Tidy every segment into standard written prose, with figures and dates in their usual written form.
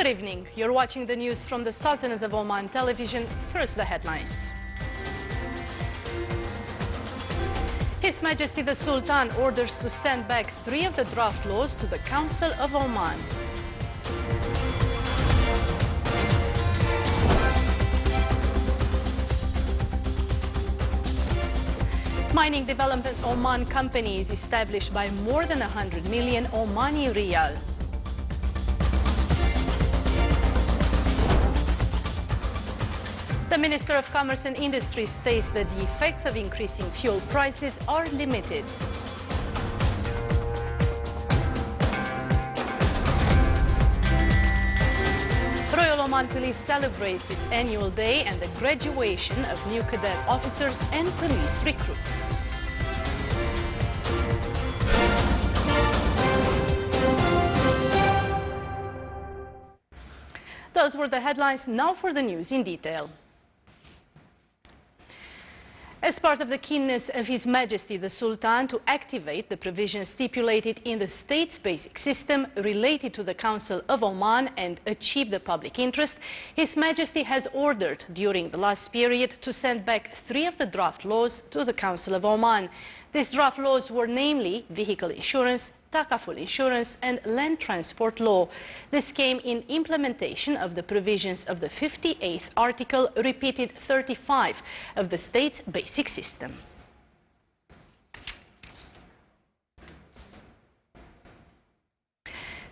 Good evening. You're watching the news from the Sultanate of Oman television. First, the headlines. His Majesty the Sultan orders to send back 3 of the draft laws to the Council of Oman. Mining Development Oman Company is established by more than 100 million Omani Riyal. The Minister of Commerce and Industry states that the effects of increasing fuel prices are limited. Royal Oman Police celebrates its annual day and the graduation of new cadet officers and police recruits. Those were the headlines. Now for the news in detail. As part of the keenness of His Majesty the Sultan to activate the provisions stipulated in the state's basic system related to the Council of Oman and achieve the public interest, His Majesty has ordered during the last period to send back 3 of the draft laws to the Council of Oman. These draft laws were namely vehicle insurance, Takaful insurance and land transport law. This came in implementation of the provisions of the 58th article, repeated 35 of the state's basic system.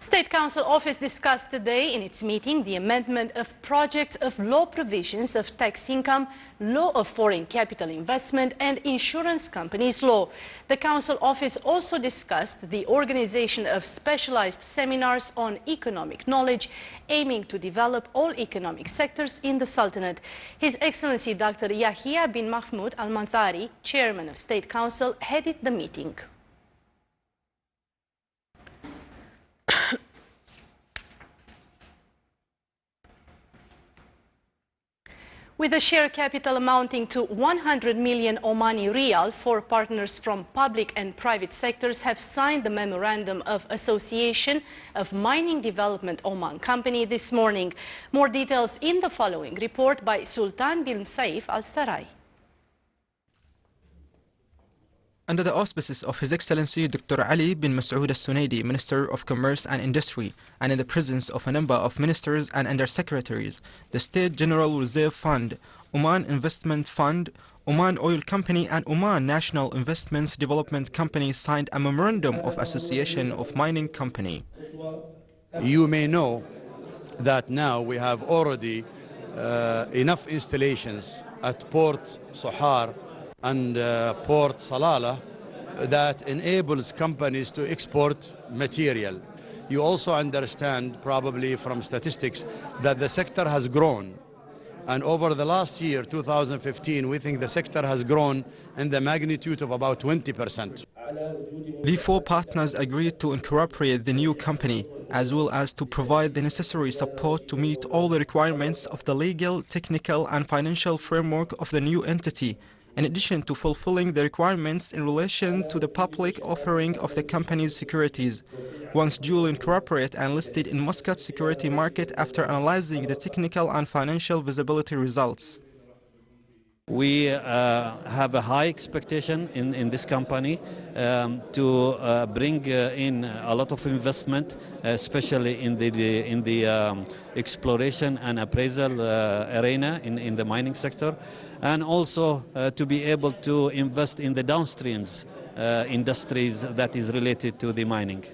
State Council Office discussed today in its meeting the amendment of projects of law provisions of tax income, law of foreign capital investment and insurance companies law. The Council Office also discussed the organization of specialized seminars on economic knowledge aiming to develop all economic sectors in the Sultanate. His Excellency Dr. Yahya bin Mahmoud Al-Manthari, Chairman of State Council, headed the meeting. With a share capital amounting to 100 million Omani Riyal, 4 partners from public and private sectors have signed the Memorandum of Association of Mining Development Oman Company this morning. More details in the following report by Sultan bin Saif Al Sarai. Under the auspices of His Excellency Dr. Ali bin Masoud Al-Sunaidi, Minister of Commerce and Industry, and in the presence of a number of ministers and undersecretaries, the State General Reserve Fund, Oman Investment Fund, Oman Oil Company and Oman National Investments Development Company signed a Memorandum of Association of Mining Company. You may know that now we have already enough installations at Port Sohar and Port Salalah that enables companies to export material. You also understand probably from statistics that the sector has grown, and over the last year 2015 we think the sector has grown in the magnitude of about 20%. The 4 partners agreed to incorporate the new company as well as to provide the necessary support to meet all the requirements of the legal, technical and financial framework of the new entity, in addition to fulfilling the requirements in relation to the public offering of the company's securities, once duly incorporated and listed in Muscat security market after analyzing the technical and financial visibility results. We have a high expectation in this company to bring in a lot of investment, especially in the exploration and appraisal arena in the mining sector, and also to be able to invest in the downstreams industries that is related to the mining.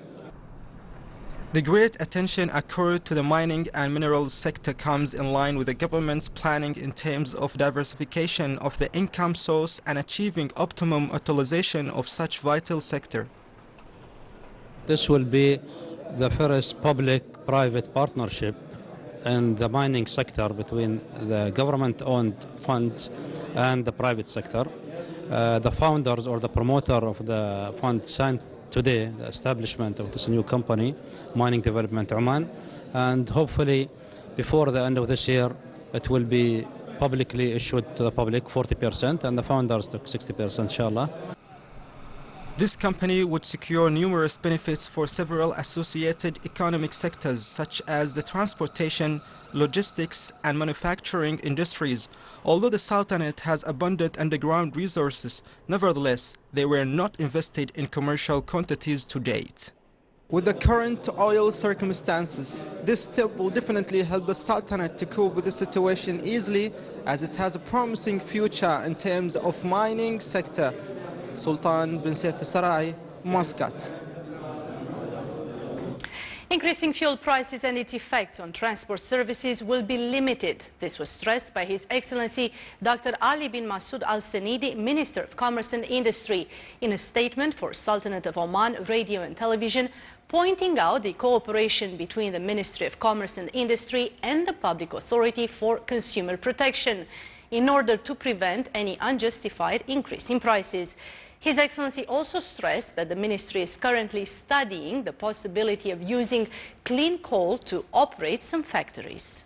The great attention accorded to the mining and minerals sector comes in line with the government's planning in terms of diversification of the income source and achieving optimum utilization of such vital sector. This will be the first public-private partnership in the mining sector between the government-owned funds and the private sector. The founders or the promoter of the fund signed today the establishment of this new company, Mining Development Oman, and hopefully before the end of this year it will be publicly issued to the public 40% and the founders took 60%, inshallah. This company would secure numerous benefits for several associated economic sectors such as the transportation, logistics and manufacturing industries. Although the Sultanate has abundant underground resources, nevertheless, they were not invested in commercial quantities to date. With the current oil circumstances, this step will definitely help the Sultanate to cope with the situation easily, as it has a promising future in terms of mining sector. Sultan bin Saif Sarai, Muscat. Increasing fuel prices and its effects on transport services will be limited. This was stressed by His Excellency Dr. Ali bin Masood Al Senidi, Minister of Commerce and Industry, in a statement for Sultanate of Oman Radio and Television, pointing out the cooperation between the Ministry of Commerce and Industry and the Public Authority for Consumer Protection in order to prevent any unjustified increase in prices. His Excellency also stressed that the ministry is currently studying the possibility of using clean coal to operate some factories.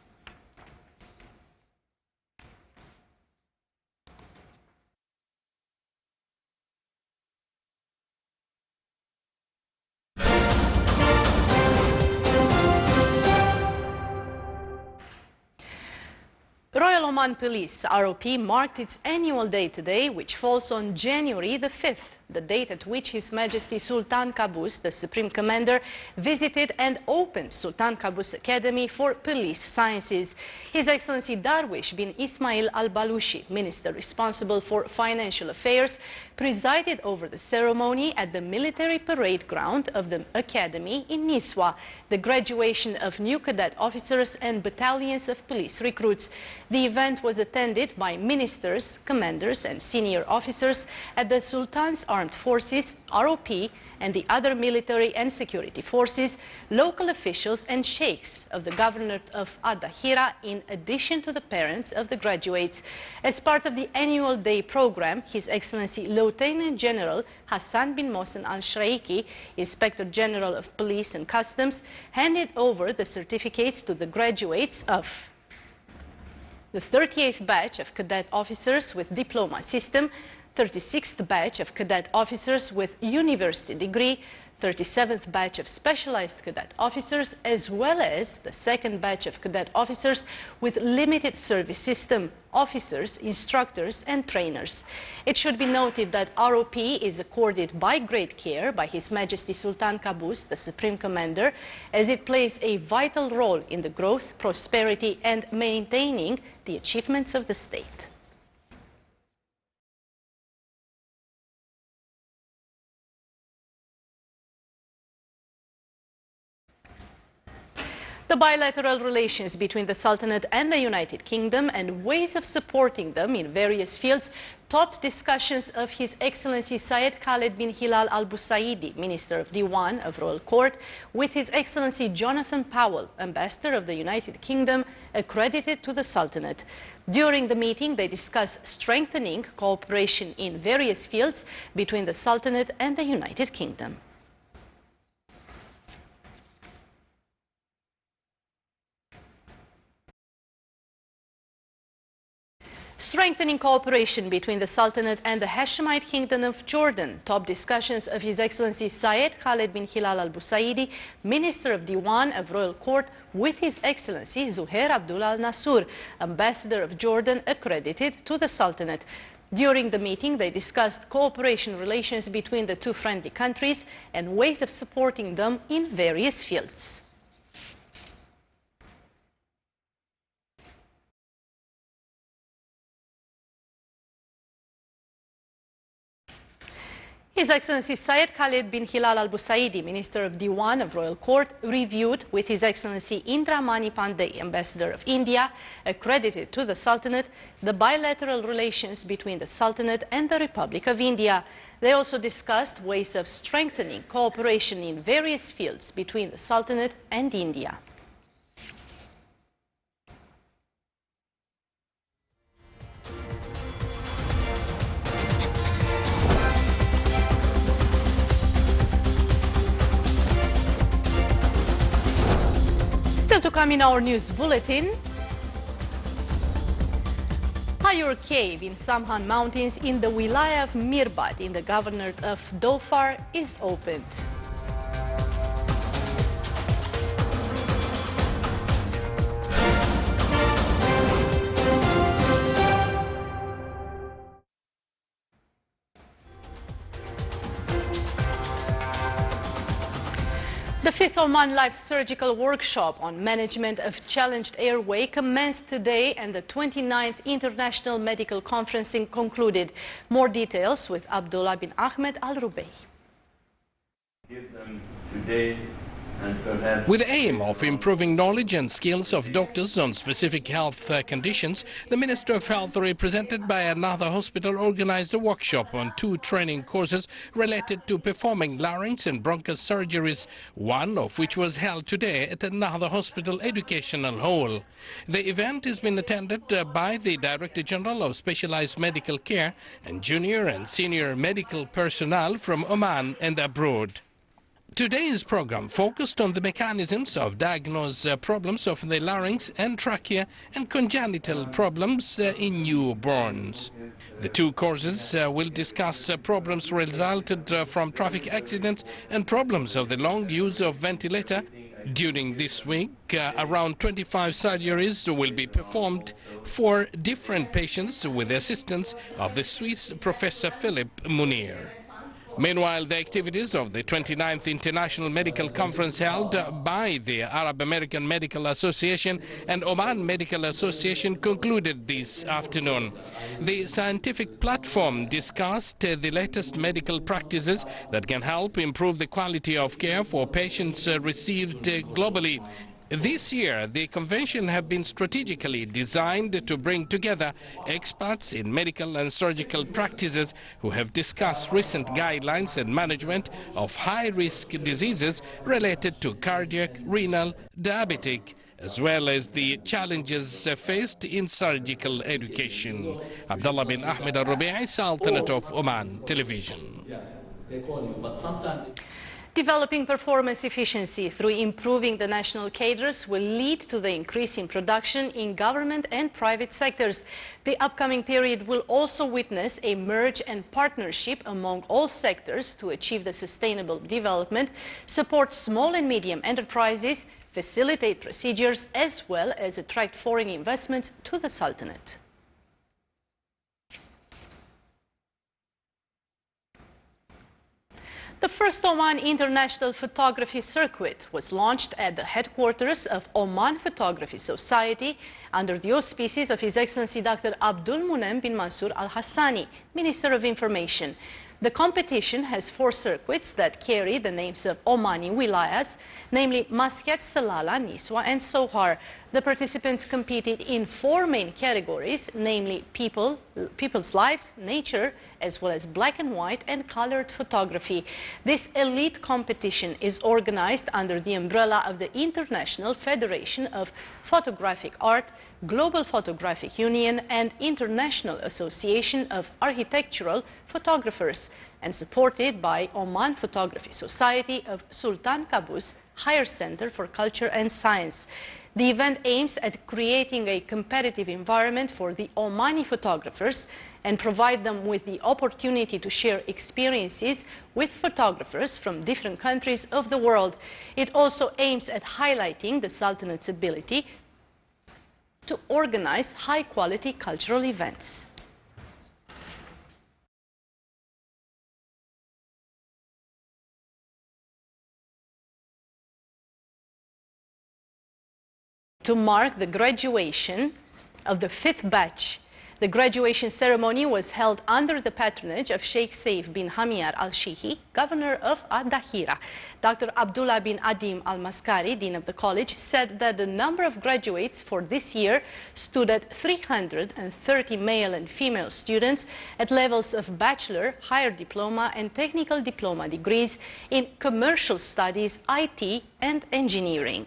Royal Oman Police, ROP, marked its annual day today, which falls on January the 5th, the date at which His Majesty Sultan Qaboos, the Supreme Commander, visited and opened Sultan Qaboos Academy for Police Sciences. His Excellency Darwish bin Ismail Al-Balushi, Minister responsible for Financial Affairs, presided over the ceremony at the military parade ground of the Academy in Niswa, the graduation of new cadet officers and battalions of police recruits. The event was attended by ministers, commanders and senior officers at the Sultan's Armed Forces, ROP, and the other military and security forces, local officials and sheikhs of the Governorate of Ad-Dahira, in addition to the parents of the graduates. As part of the annual day program, His Excellency Lieutenant General Hassan bin Mohsen Al-Shraiki, Inspector General of Police and Customs, handed over the certificates to the graduates of the 38th batch of cadet officers with diploma system, 36th batch of cadet officers with university degree, 37th batch of specialized cadet officers, as well as the second batch of cadet officers with limited service system, officers, instructors and trainers. It should be noted that ROP is accorded by great care by His Majesty Sultan Qaboos, the Supreme Commander, as it plays a vital role in the growth, prosperity and maintaining the achievements of the state. The bilateral relations between the Sultanate and the United Kingdom and ways of supporting them in various fields topped discussions of His Excellency Syed Khaled bin Hilal Al Busaidi, Minister of Diwan of Royal Court, with His Excellency Jonathan Powell, Ambassador of the United Kingdom, accredited to the Sultanate. During the meeting, they discussed strengthening cooperation in various fields between the Sultanate and the United Kingdom. Strengthening cooperation between the Sultanate and the Hashemite Kingdom of Jordan topped discussions of His Excellency Syed Khaled bin Hilal Al Busaidi, Minister of Diwan of Royal Court, with His Excellency Zuhair Abdullah Al Nasur, Ambassador of Jordan accredited to the Sultanate. During the meeting, they discussed cooperation relations between the two friendly countries and ways of supporting them in various fields. His Excellency Syed Khaled bin Hilal Al Busaidi, Minister of Diwan of Royal Court, reviewed with His Excellency Indra Mani Pandey, Ambassador of India, accredited to the Sultanate, the bilateral relations between the Sultanate and the Republic of India. They also discussed ways of strengthening cooperation in various fields between the Sultanate and India. Still to come in our news bulletin, Hayur Cave in Samhan Mountains in the Wilaya of Mirbat in the Governorate of Dhofar is opened. The 5th Oman Life Surgical Workshop on Management of Challenged Airway commenced today and the 29th International Medical Conferencing concluded. More details with Abdullah bin Ahmed Al-Rubey. Give them today and perhaps with the aim of improving knowledge and skills of doctors on specific health conditions, the Minister of Health, represented by another hospital, organized a workshop on 2 training courses related to performing larynx and bronchial surgeries, one of which was held today at another hospital educational hall. The event has been attended by the Director General of Specialized Medical Care and junior and senior medical personnel from Oman and abroad. Today's program focused on the mechanisms of diagnosing problems of the larynx and trachea and congenital problems in newborns. The 2 courses will discuss problems resulted from traffic accidents and problems of the long use of ventilator. During this week, around 25 surgeries will be performed for different patients with the assistance of the Swiss Professor Philip Munir. Meanwhile, the activities of the 29th International Medical Conference held by the Arab American Medical Association and Oman Medical Association concluded this afternoon. The scientific platform discussed the latest medical practices that can help improve the quality of care for patients received globally. This year, the convention has been strategically designed to bring together experts in medical and surgical practices who have discussed recent guidelines and management of high-risk diseases related to cardiac, renal, diabetic, as well as the challenges faced in surgical education. Abdullah bin Ahmed Al-Rubai, Sultanate of Oman Television. Developing performance efficiency through improving the national cadres will lead to the increase in production in government and private sectors. The upcoming period will also witness a merge and partnership among all sectors to achieve the sustainable development, support small and medium enterprises, facilitate procedures, as well as attract foreign investments to the Sultanate. The first Oman International Photography Circuit was launched at the headquarters of Oman Photography Society under the auspices of His Excellency Dr. Abdul Munem bin Mansur Al-Hassani, Minister of Information. The competition has 4 circuits that carry the names of Omani wilayas, namely Muscat, Salalah, Niswa and Sohar. The participants competed in 4 main categories, namely people's lives, nature, as well as black and white and colored photography. This elite competition is organized under the umbrella of the International Federation of Photographic Art, Global Photographic Union and International Association of Architectural Photographers, and supported by Oman Photography Society of Sultan Qaboos Higher Center for Culture and Science. The event aims at creating a competitive environment for the Omani photographers and provide them with the opportunity to share experiences with photographers from different countries of the world. It also aims at highlighting the Sultanate's ability to organize high-quality cultural events. To mark the graduation of the 5th batch, the graduation ceremony was held under the patronage of Sheikh Saif bin Hamiyar al-Shihi, governor of Ad-Dahira. Dr. Abdullah bin Adim al-Maskari, dean of the college, said that the number of graduates for this year stood at 330 male and female students at levels of bachelor, higher diploma and technical diploma degrees in commercial studies, IT and engineering.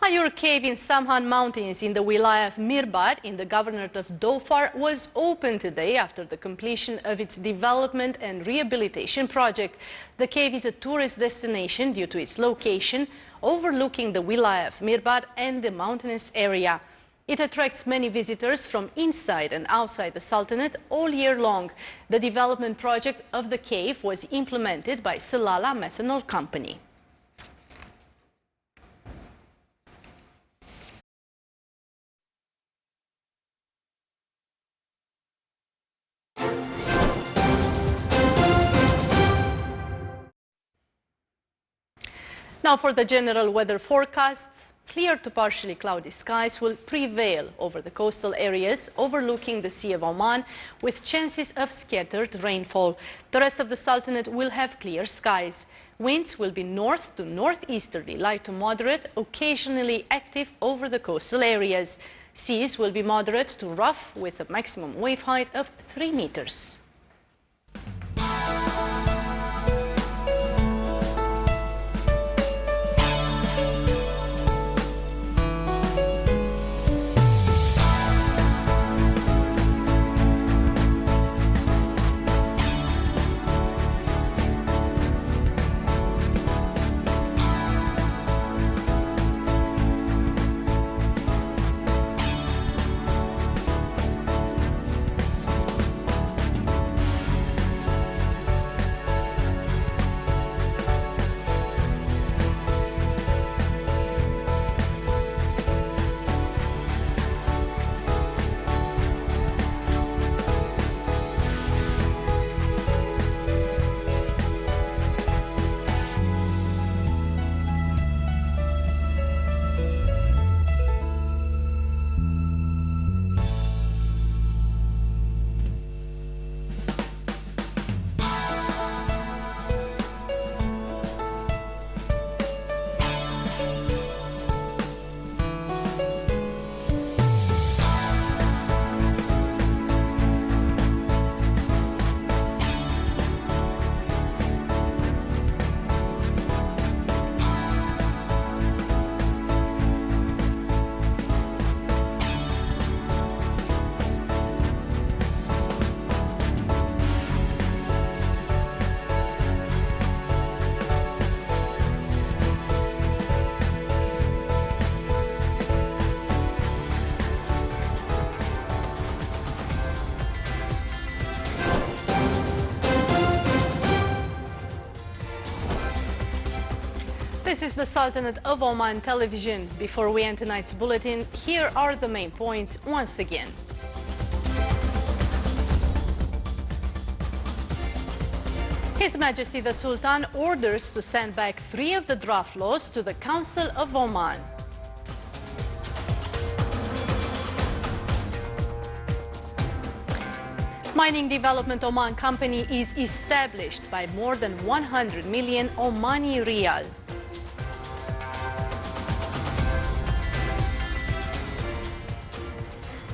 Hayur Cave in Samhan Mountains in the Wilaya of Mirbad in the Governorate of Dhofar was opened today after the completion of its development and rehabilitation project. The cave is a tourist destination due to its location overlooking the Wilaya of Mirbad and the mountainous area. It attracts many visitors from inside and outside the Sultanate all year long. The development project of the cave was implemented by Salala Methanol Company. Now for the general weather forecast, clear to partially cloudy skies will prevail over the coastal areas overlooking the Sea of Oman with chances of scattered rainfall. The rest of the Sultanate will have clear skies. Winds will be north to northeasterly, light to moderate, occasionally active over the coastal areas. Seas will be moderate to rough with a maximum wave height of 3 meters. This is the Sultanate of Oman television. Before we end tonight's bulletin, here are the main points once again. His Majesty the Sultan orders to send back 3 of the draft laws to the Council of Oman. Mining Development Oman Company is established by more than 100 million Omani Riyal.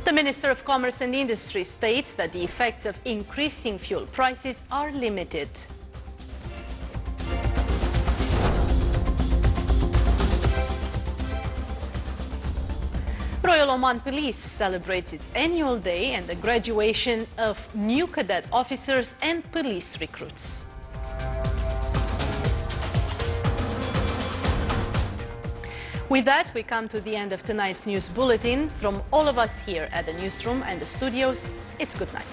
The Minister of Commerce and Industry states that the effects of increasing fuel prices are limited. Royal Oman Police celebrates its annual day and the graduation of new cadet officers and police recruits. With that, we come to the end of tonight's news bulletin. From all of us here at the newsroom and the studios, it's good night.